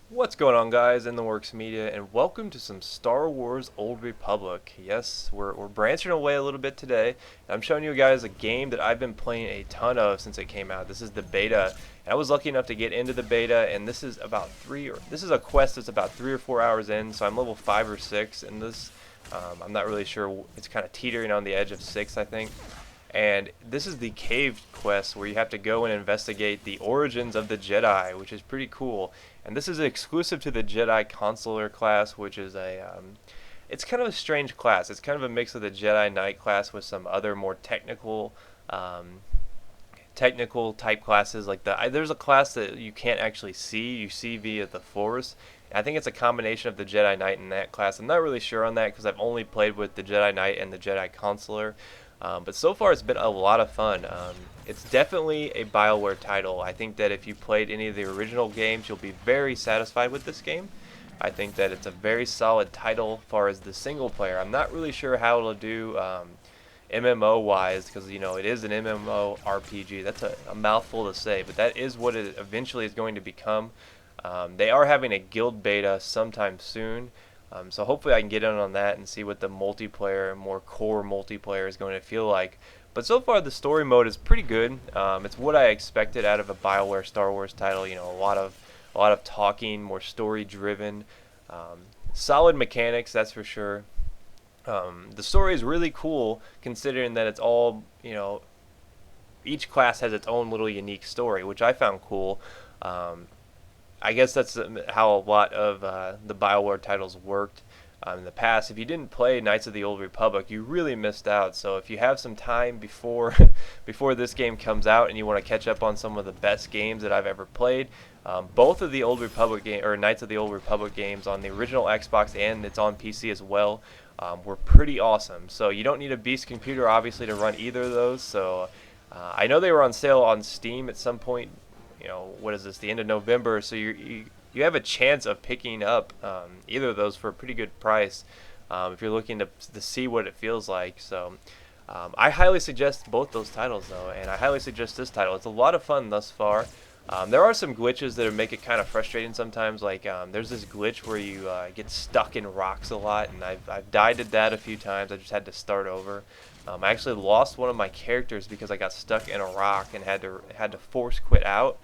What's going on, guys? In the Works Media, and welcome to some Star Wars Old Republic. Yes, we're branching away a little bit today. I'm showing you guys a game that I've been playing a ton of since it came out. This is the beta, and I was lucky enough to get into the beta, and this is this is a quest that's about 3 or 4 hours in, so I'm level 5 or 6 in this. I'm not really sure. It's kind of teetering on the edge of 6, I think. And this is the cave quest where you have to go and investigate the origins of the Jedi, which is pretty cool. And this is exclusive to the Jedi Consular class, which is it's kind of a strange class. It's kind of a mix of the Jedi Knight class with some other more um, technical type classes. Like there's a class that you can't actually see. You see via the Force. I think it's a combination of the Jedi Knight and that class. I'm not really sure on that because I've only played with the Jedi Knight and the Jedi Consular. But so far, it's been a lot of fun. It's definitely a BioWare title. I think that if you played any of the original games, you'll be very satisfied with this game. I think that it's a very solid title as far as the single player. I'm not really sure how it'll do MMO wise because it is an MMORPG. That's a mouthful to say, but that is what it eventually is going to become. They are having a guild beta sometime soon. So hopefully I can get in on that and see what the multiplayer, more core multiplayer is going to feel like. But so far the story mode is pretty good. It's what I expected out of a BioWare Star Wars title. A lot of talking, more story driven, solid mechanics, that's for sure. The story is really cool considering that it's all each class has its own little unique story, which I found cool. Um, I guess that's how a lot of the BioWare titles worked in the past. If you didn't play Knights of the Old Republic, you really missed out. So if you have some time before before this game comes out and you want to catch up on some of the best games that I've ever played, both of the Old Republic game or Knights of the Old Republic games on the original Xbox and it's on PC as well were pretty awesome. So you don't need a beast computer obviously to run either of those. So I know they were on sale on Steam at some point. What is this? The end of November. So you have a chance of picking up either of those for a pretty good price if you're looking to see what it feels like. So I highly suggest both those titles though, and I highly suggest this title. It's a lot of fun thus far. There are some glitches that make it kind of frustrating sometimes. Like there's this glitch where you get stuck in rocks a lot, and I've died to that a few times. I just had to start over. I actually lost one of my characters because I got stuck in a rock and had to force quit out,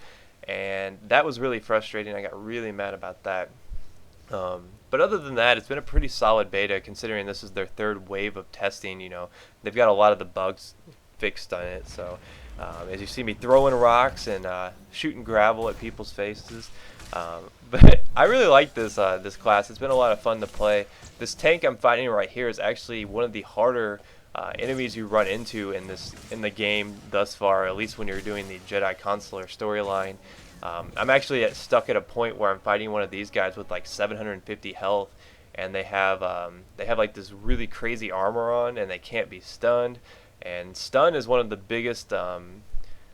and that was really frustrating. I got really mad about that. But other than that, it's been a pretty solid beta considering this is their third wave of testing. They've got a lot of the bugs fixed on it. So as you see me throwing rocks and shooting gravel at people's faces. But I really like this class. It's been a lot of fun to play. This tank I'm fighting right here is actually one of the harder enemies you run into in the game thus far, at least when you're doing the Jedi Consular storyline. I'm actually stuck at a point where I'm fighting one of these guys with like 750 health, and they have like this really crazy armor on, and they can't be stunned. And stun is one of the biggest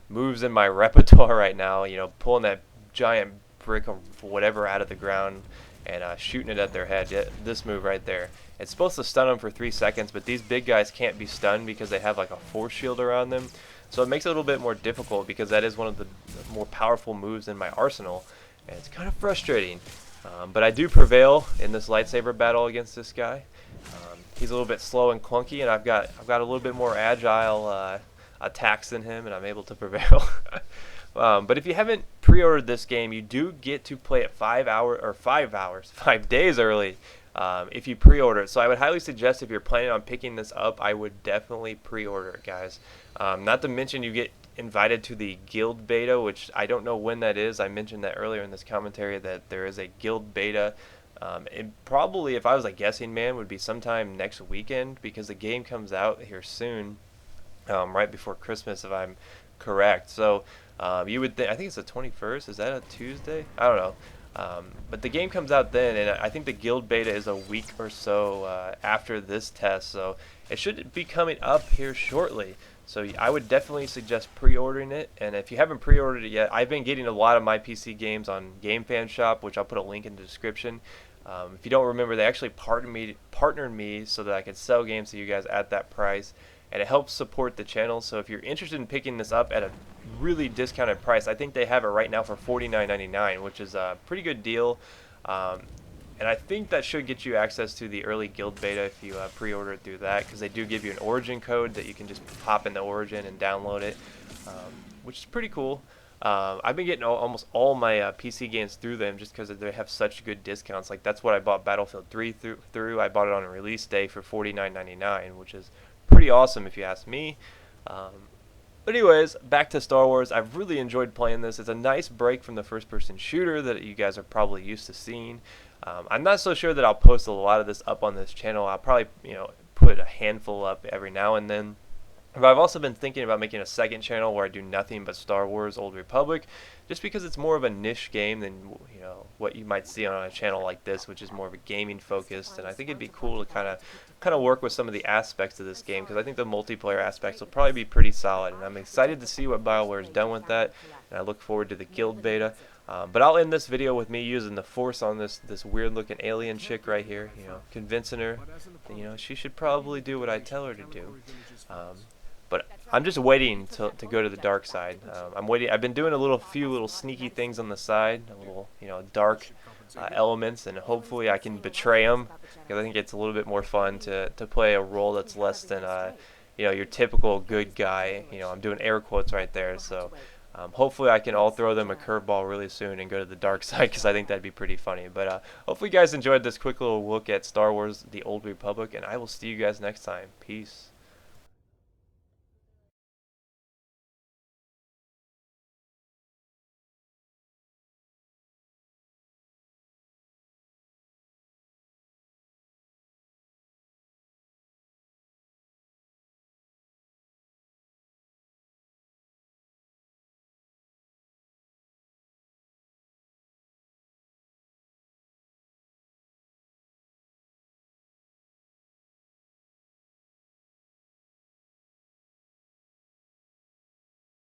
moves in my repertoire right now. Pulling that giant brick or whatever out of the ground and shooting it at their head. This move right there. It's supposed to stun them for 3 seconds, but these big guys can't be stunned because they have like a force shield around them. So it makes it a little bit more difficult because that is one of the more powerful moves in my arsenal, and it's kind of frustrating. But I do prevail in this lightsaber battle against this guy. He's a little bit slow and clunky, and I've got a little bit more agile attacks than him, and I'm able to prevail. But if you haven't pre-ordered this game, you do get to play it 5 days early if you pre-order it. So I would highly suggest if you're planning on picking this up, I would definitely pre-order it, guys. Not to mention you get invited to the guild beta, which I don't know when that is. I mentioned that earlier in this commentary that there is a guild beta. It probably, if I was a guessing man, would be sometime next weekend because the game comes out here soon, right before Christmas, if I'm correct. So you would think, I think it's the 21st. Is that a Tuesday? I don't know. But the game comes out then, and I think the guild beta is a week or so after this test, so it should be coming up here shortly. So I would definitely suggest pre-ordering it, and if you haven't pre-ordered it yet, I've been getting a lot of my PC games on GameFan Shop, which I'll put a link in the description. If you don't remember, they actually partnered me so that I could sell games to you guys at that price, and it helps support the channel. So if you're interested in picking this up at a really discounted price. I think they have it right now for $49.99, which is a pretty good deal. Um, and I think that should get you access to the early guild beta if you pre-order it through that, because they do give you an origin code that you can just pop into Origin and download it, which is pretty cool. I've been getting almost all my PC games through them just because they have such good discounts. Like that's what I bought Battlefield 3 through. I bought it on a release day for $49.99, which is pretty awesome if you ask me. Um, but anyways, back to Star Wars. I've really enjoyed playing this. It's a nice break from the first-person shooter that you guys are probably used to seeing. I'm not so sure that I'll post a lot of this up on this channel. I'll probably, put a handful up every now and then. But I've also been thinking about making a second channel where I do nothing but Star Wars Old Republic, just because it's more of a niche game than what you might see on a channel like this, which is more of a gaming focused. And I think it'd be cool to kind of work with some of the aspects of this game, because I think the multiplayer aspects will probably be pretty solid. And I'm excited to see what BioWare's done with that, and I look forward to the guild beta. But I'll end this video with me using the Force on this weird looking alien chick right here, convincing her, she should probably do what I tell her to do. But I'm just waiting to go to the dark side. I'm waiting. I've been doing a few little sneaky things on the side, a little, dark elements, and hopefully I can betray them, because I think it's a little bit more fun to play a role that's less than, your typical good guy. I'm doing air quotes right there. So hopefully I can all throw them a curveball really soon and go to the dark side, because I think that'd be pretty funny. But hopefully you guys enjoyed this quick little look at Star Wars: The Old Republic, and I will see you guys next time. Peace.